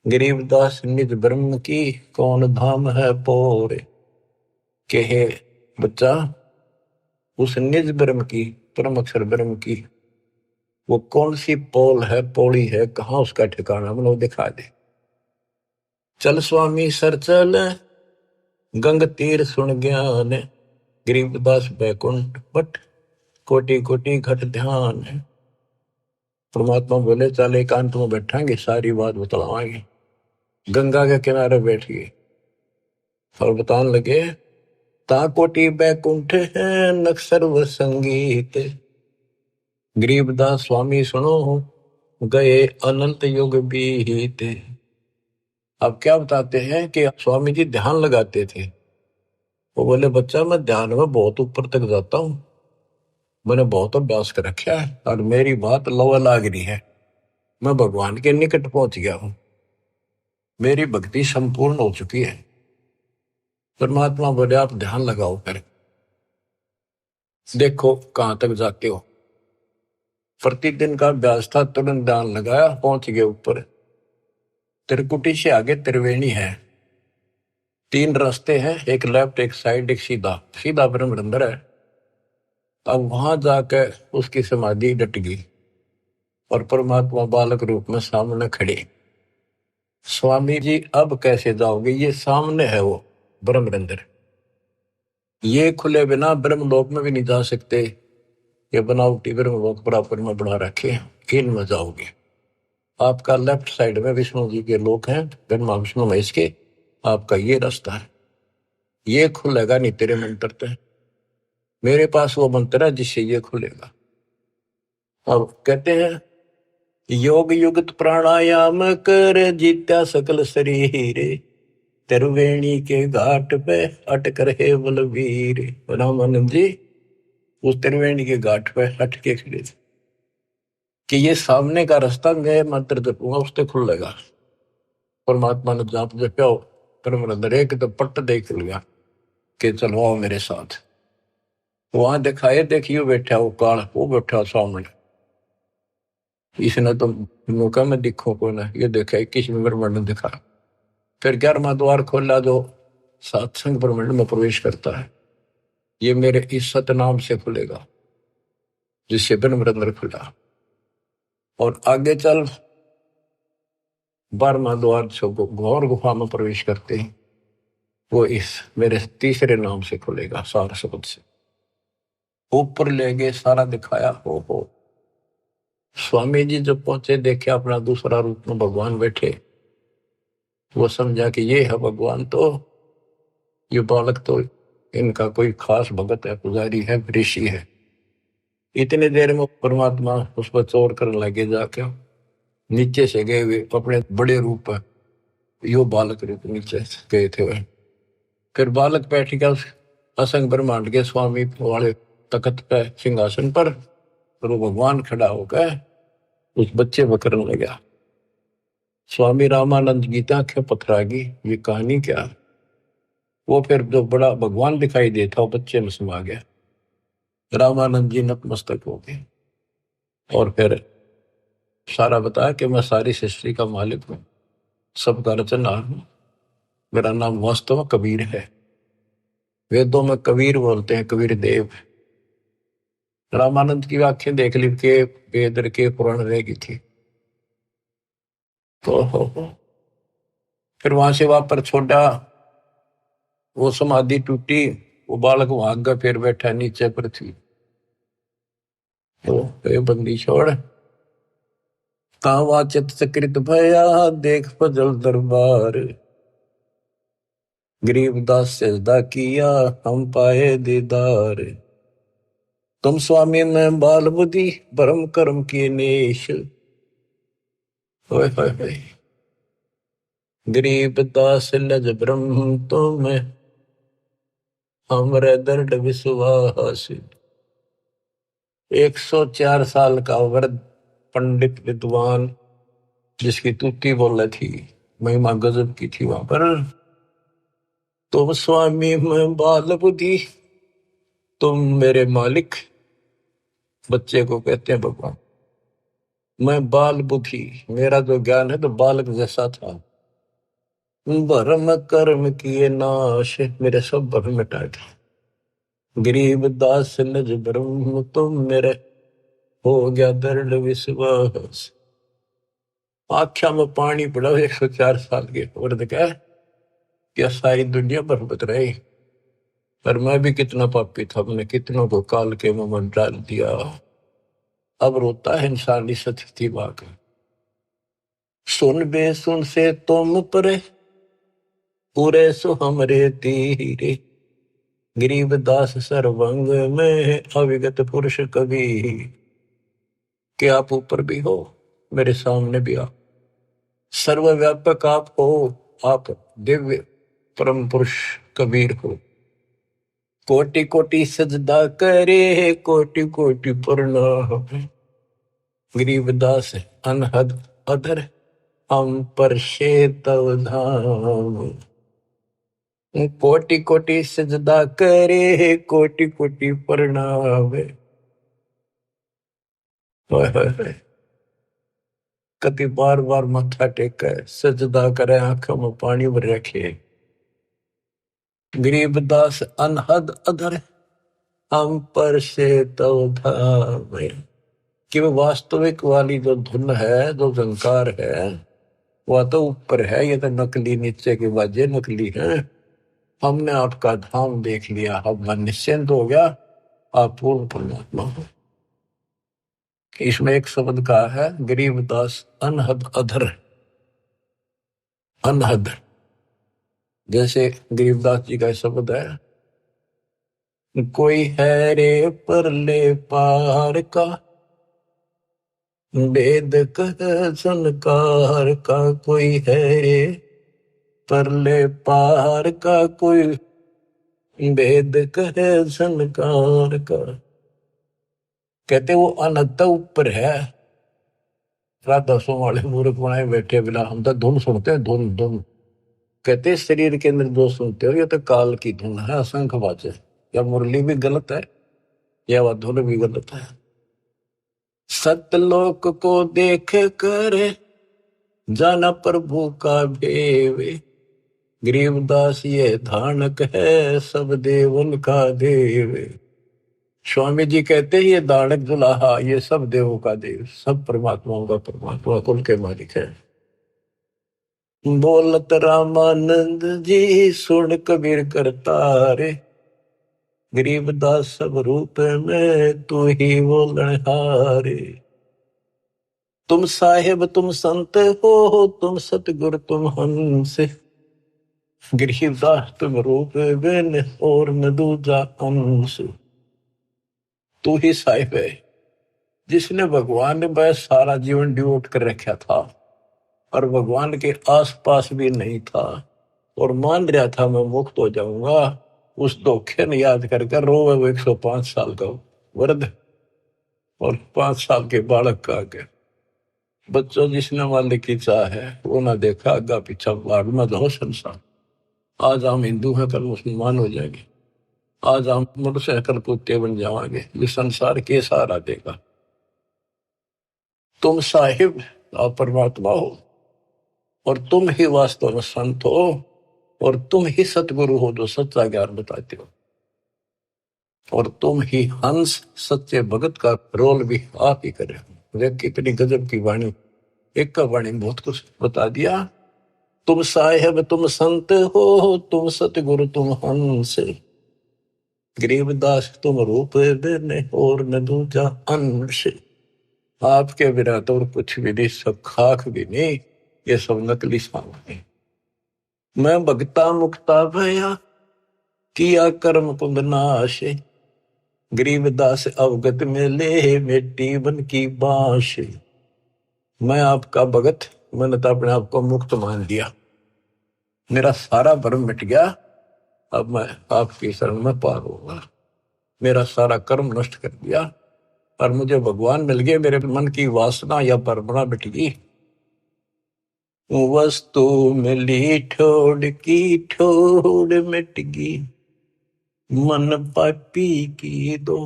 गरीबदास निज ब्रह्म की, कौन धाम है पोरे। कहे बच्चा, उस निज ब्रह्म की, परम अक्षर ब्रह्म की वो कौन सी पोल है, पौड़ी है, कहाँ उसका ठिकाना, मतलब दिखा दे। चल स्वामी सर चल, गंग तीर सुन ज्ञान। गरीबदास बैकुंठ बट, कोटि कोटि घट ध्यान। परमात्मा बोले चल एकांत में बैठांगे, सारी बात बतलावांगे। गंगा के किनारे बैठ गए और बताने लगे, ता कोटि बैकुंठ है नक सर्व संगीत। गरीबदास स्वामी सुनो, गए अनंत युग बीत। अब क्या बताते हैं कि स्वामी जी ध्यान लगाते थे। वो बोले बच्चा मैं ध्यान में बहुत ऊपर तक जाता हूँ, मैंने बहुत अभ्यास कर रखा है और मेरी बात लवा लाग रही है, मैं भगवान के निकट पहुंच गया हूं, मेरी भक्ति संपूर्ण हो चुकी है। परमात्मा बोले आप ध्यान लगाओ, फिर देखो कहां तक जाते हो। प्रतिदिन का अभ्यास था, तुरंत ध्यान लगाया, पहुंच गए ऊपर। त्रिकुटी से आगे त्रिवेणी है, 3 रास्ते हैं, एक लेफ्ट एक साइड एक सीधा, सीधा ब्रह्मरंध्र है। अब वहां जाकर उसकी समाधि डट गई और परमात्मा बालक रूप में सामने खड़े। स्वामी जी अब कैसे जाओगे, ये सामने है वो ब्रह्मरंध्र, ये खुले बिना ब्रह्मलोक में भी नहीं जा सकते, ये बनावटी ब्रह्मलोक बराबर में बना रखे, इनमें जाओगे। आपका लेफ्ट साइड में विष्णु जी के लोक हैं, ब्रह्मा विष्णु महेश के, आपका ये रास्ता है, ये खुलेगा नहीं तेरे मंत्र से, मेरे पास वो मंत्र है जिससे ये खुलेगा। अब कहते हैं योग युक्त प्राणायाम कर, जीत्या सकल शरीर। त्रिवेणी के घाट पे अटक रहे बलवीर। रामानंद जी उस त्रिवेणी के घाट पे हट के खड़े थे कि ये सामने का रास्ता मैं मंत्र जपूंगा उससे खुलेगा। परमात्मा ने जाप जपा, परम एक तो पट्ट देख लिया कि चलो आओ मेरे साथ। वहां दिखाए, देखियो बैठा वो काल, वो बैठा सामने, इसने तो मौका में दिखो को ना, ये देखा 21 ब्रह्मांड ने दिखा। फिर 11वां द्वार खोला जो सत्संग ब्रह्मांड में प्रवेश करता है, ये मेरे इस सतनाम से खुलेगा, जिससे ब्रह्मरंध्र खुला। और आगे चल 12वां द्वार जो घोर गुफा में प्रवेश करते हैं, वो इस मेरे तीसरे नाम से खुलेगा, सार शब्द से। ऊपर ले गए, सारा दिखाया, हो स्वामी जी जब पहुंचे, देखे अपना दूसरा रूप में भगवान बैठे, वो समझा कि ये है भगवान, तो ये बालक तो इनका कोई खास भगत है, पुजारी है, ऋषि है। इतने देर में परमात्मा उस पर चोर करने लगे, जाके नीचे से गए हुए अपने बड़े रूप है, यो बालक रूप नीचे गए थे वह। फिर बालक बैठ गया उस असंग ब्रह्मांड के स्वामी वाले तख्त पे, सिंहासन पर, और वो भगवान खड़ा होकर उस बच्चे को करने लगा। स्वामी रामानंद की आंखें पथरागी, ये कहानी क्या। वो फिर जो बड़ा भगवान दिखाई देता वो बच्चे में समा गया। रामानंद जी नतमस्तक हो गए और फिर सारा बताया कि मैं सारी सृष्टि का मालिक हूँ, सबका रचनहार हूँ, मेरा नाम वास्तव में कबीर है। वेदों में कबीर बोलते हैं, कबीर देव। रामानंद की आंखें देख ली के वेद के पुराण रह गई थी। तो फिर वहां से वापस छोड़ा, वो समाधि टूटी, वो बालक वहां आगे फिर बैठा नीचे पृथ्वी। तो बंदी छोड़, तावा चित सकृत भया, देख फजल दरबार। गरीबदास सजदा किया, हम पाए दीदार। तुम स्वामी में बाल बुद्धि, भरम कर्म की नेश। होए होए होए। गरीब दास लज ब्रह्म तुम हमरे दर्द विश्वास। 104 साल का वृद्ध पंडित विद्वान, जिसकी तूती बोले थी, महिमा गजब की थी वहां पर। तुम स्वामी मैं बाल बुद्धि, तुम मेरे मालिक। बच्चे को कहते हैं भगवान। मैं बाल बुद्धि, मेरा जो ज्ञान है तो बालक जैसा था। भरम कर्म किए नाश, मेरे सब भरम मिटा दिए। गरीब दास निज ब्रह्म तुम मेरे, हो गया दृढ़ विश्वास। आख्या में पानी पड़ा 104 साल के वृद्ध का, क्या सारी दुनिया बरबत रही। पर मैं भी कितना पापी था, मैंने कितनों को काल के मुंह में डाल दिया। अब रोता है इंसानी स्थिति बाग। सुन बे सुन से तुम परे, पूरे सो हमरे तीरे। गरीब दास सर्वंग में अविगत पुरुष कवि। कि आप ऊपर भी हो, मेरे सामने भी आप। सर्वव्यापक आप हो, आप दिव्य परम पुरुष कबीर हो। कोटि कोटि सजदा करे, कोटि कोटि प्रणाम। गरीबदास अनहद अधर, हम पर तव धाम। कोटि कोटि सजदा करे, कोटि कोटि प्रणाम। कति बार बार माथा टेके सजदा करे, आंखों में पानी भर रखे। गरीबदास अनहद अधर, हम पर तव धाम। कि वो वास्तविक वाली जो धुन है, जो झंकार है, वह तो ऊपर है, ये तो नकली नीचे के बाजे नकली है। हमने आपका धाम देख लिया, अब मन निश्चिंत हो गया, आप पूर्ण परमात्मा हो। इसमें एक शब्द का है गरीबदास अनहद अधर। अनहद जैसे गरीबदास जी का शब्द है, कोई है रे परले पार का, वेद कह संकार का। कोई है रे परले पार का, कोई वेद कहे संकार का। कहते वो अनंत ऊपर है। राधा सो वाले मूर्ख बनाए बैठे बिना, हम तो धुन सुनते हैं, धुन धुन। कहते शरीर के अंदर जो सुनते हो ये तो काल की धुन है, असंख्य बाजे। या मुरली भी गलत है, या वह धुन भी गलत है। सतलोक को देख कर जाना प्रभु का भेवे। गरीबदास ये धानक है, सब देवन का देव। स्वामी जी कहते हैं ये दानक दुल्हा, ये सब देवों का देव, सब परमात्माओं का परमात्मा, कुल के मालिक है। बोलत रामानंद जी सुन कबीर करतारे। गरीबदास सब रूप में तू ही बोलन हारे। तुम साहेब तुम संत हो, तुम सतगुरु तुम हंस। गरीबदास तुम रूप बिन और न दूजा अंश। तू ही साहिब है, जिसने भगवान ने बस सारा जीवन डिवोट कर रखा था और भगवान के आसपास भी नहीं था और मान रहा था मैं मुक्त हो जाऊंगा। उस धोखे ने याद करके रोवे वो 105 साल का वृद्ध और 5 साल के बालक का आगे। बच्चों जिसने मालिक की चाह है वो ना देखा आगा पीछा बाढ़ में जाओ संसार। आज हम हिंदू हैं, कल मुसलमान हो जाएंगे। आज हम मोटरसाइकिल कुत्ते बन जाएंगे, ये संसार के सहारा देगा। तुम साहिब और परमात्मा हो और तुम ही वास्तव में संत हो और तुम ही सतगुरु हो जो सच्चा ज्ञान बताते हो और तुम ही हंस सच्चे भगत का रोल भी आप ही करे। देख कितनी गजब की वाणी, एक का वाणी बहुत कुछ बता दिया। तुम साहिब तुम संत हो, तुम सतगुरु तुम हंस। गरीबदास तुम रूप बिन और न दूजा अंश। आपके बिना तो और कुछ भी नहीं, सब खाक भी नहीं, ये सब नकली सामान। मैं भगता मुक्ता भया, किया कर्म कुंद नाश। गरीबदास अवगत में ले, मिट्टी बन की बांश। मैं आपका भगत, मैंने तो अपने आप को मुक्त मान लिया। मेरा सारा भ्रम मिट गया, अब मैं आपकी शरण में पार होगा। मेरा सारा कर्म नष्ट कर दिया और मुझे भगवान मिल गए, मेरे मन की वासना या परमणा मिट गई। वस्तु मिली ठोड़ की ठोड़ मिट गई, मन पापी की दो।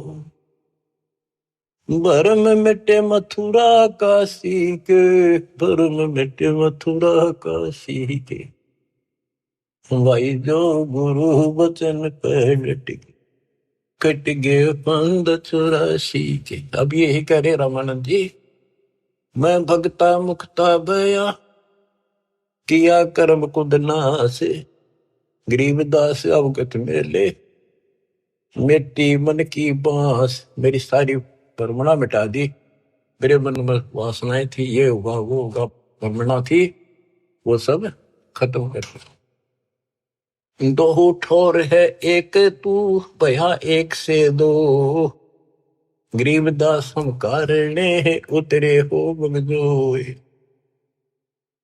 भरम मिटे मथुरा काशी के, भरम मिटे मथुरा काशी के। भाई जो गुरु वचन पे डट गए, कट गए पंद 84 के। अब यही करे रामानंद जी, मैं भगता मुक्ता भया, किया कर्म कुद नासे। गरीबदास अवगत मेले, मिट्टी मन की बांस। मेरी सारी परमणा मिटा दी। मेरे मन में वासनाएं थी, ये होगा वो होगा, परमणा थी, वो सब खत्म कर दी। दो ठोर है एक तू, भया एक से दो। गरीबदास हम कारणे उतरे हो बगजोए।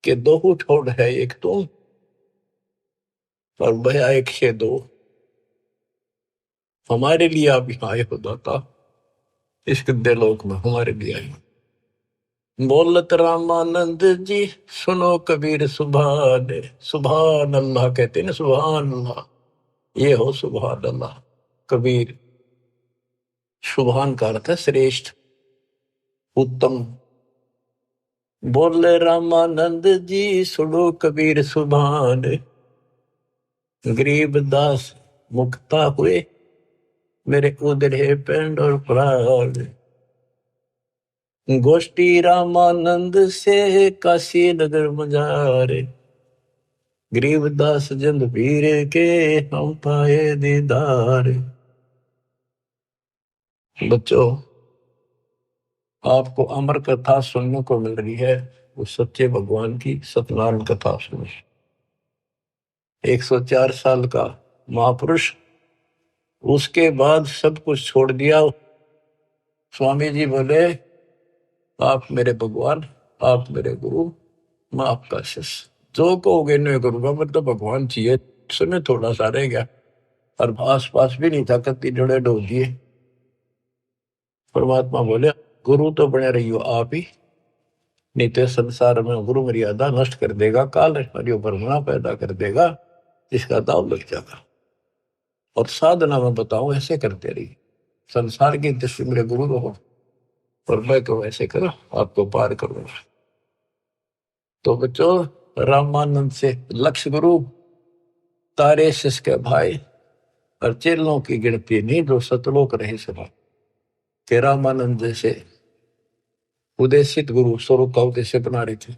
के दो ठोर है एक तुम और भया एक से दो। हमारे लिए आप यहाँ आए हो दाता, इस गद्दे लोक में हमारे लिए आए। बोलत रामानंद जी सुनो कबीर सुभान। सुभान अल्लाह कहते ना, सुभान अल्लाह, ये हो सुभान अल्लाह। कबीर, सुभान का अर्थ है श्रेष्ठ, उत्तम। बोले रामानंद जी सुनो कबीर सुभान। गरीबदास मुक्ता हुए, मेरे उधरे पेंड और प्राण। गोष्ठी रामानंद से काशी नगर मजारे। गरीबदास जंद पीर के हम पाए दीदार। बच्चों, आपको अमर कथा सुनने को मिल रही है, उस सच्चे भगवान की सत्यनारायण कथा सुनो। 104 साल का महापुरुष, उसके बाद सब कुछ छोड़ दिया। स्वामी जी बोले, आप मेरे भगवान, आप मेरे गुरु, मैं आपका शिष्य, जो कहोगे नहीं करूंगा। मतलब भगवान चाहिए, समय थोड़ा सा रह गया और आस पास भी नहीं था, कत्ती जोड़े डोल दिए। परमात्मा बोले, गुरु तो बने रहियो आप ही, नहीं तो संसार में गुरु मर्यादा नष्ट कर देगा, काल हरियो परमणा पैदा कर देगा, इसका दाव लग जाएगा। और साधना में बताऊं, ऐसे करते रहिए, संसार की दृष्टि मेरे गुरु रहो और मैं को ऐसे करो, आपको पार करूंगा। तो बच्चों, रामानंद से लक्ष्य गुरु, तारे शिष्य के भाई और चेलों की गिनती नहीं जो सतलोक रहे सभा। के रामानंद जैसे उदेशित गुरु स्वरूप का उद्देश्य बना रहे थे,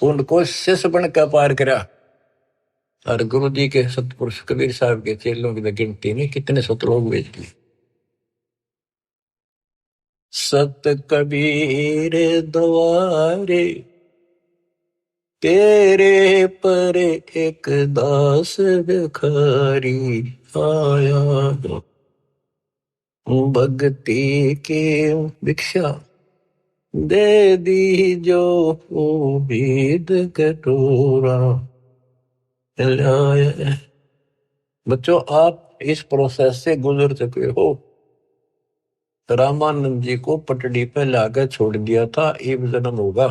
उनको शिष्य बनकर पार करा। और गुरु जी के सतपुरुष कबीर साहब के चेलों की गिनती नहीं, कितने सतलोक भेज दिए। सत कबीर द्वारे, तेरे पर एक दास भिखारी आया। भक्ति की भिक्षा दे दी जो उम्मीद कटोरा लाया। बच्चों, आप इस प्रोसेस से गुजर चुके हो। रामानंद जी को पटड़ी पे लाकर छोड़ दिया था, एक जन्म होगा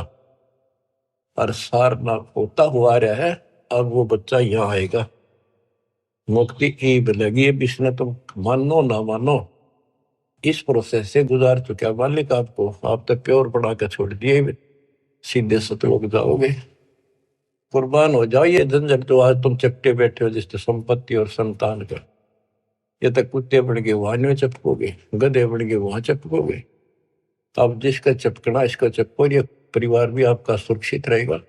और सारनाथ होता हुआ रहा है। अब वो बच्चा यहाँ आएगा, मुक्ति ईब लगी है। इसने तुम मानो ना मानो, इस प्रोसेस से गुजार चुका मालिक आपको। आप तो प्योर बना कर छोड़ दिए, सीधे सतलोक जाओगे। कुर्बान हो जाओ ये झंझट जो आज तुम चपटे बैठे हो, जिससे संपत्ति और संतान का। ये तक कुत्ते बन के वहां में चपकोगे, गधे बन के वहां चपकोगे। अब जिसका चपकना इसका चपको, ये परिवार भी आपका सुरक्षित रहेगा।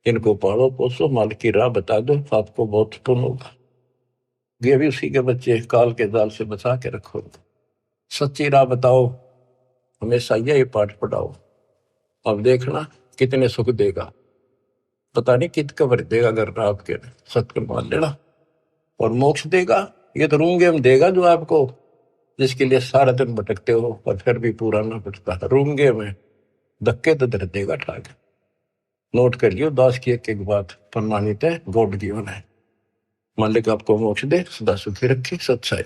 इनको पालो पोसो, मालिक की राह बता दो, आपको बहुत पुण्य होगा। ये भी उसी के बच्चे, काल के जाल से बचा के रखो। सच्ची राह बताओ, हमेशा यही पाठ पढ़ाओ। अब देखना कितने सुख देगा, पता नहीं कित कबर देगा। अगर आपके सत्य मान लेना, और मोक्ष देगा। ये तो रूंगे में देगा जो आपको, जिसके लिए सारा दिन भटकते हो पर फिर भी पूरा ना भटकता। रूंगे में धक्के तो दर देगा ठाक। नोट कर लियो, दास की एक एक बात प्रमाणित है, गॉड गिवन है। मालिक आपको मोक्ष दे, सदा सुखी रखे, सच्चाई।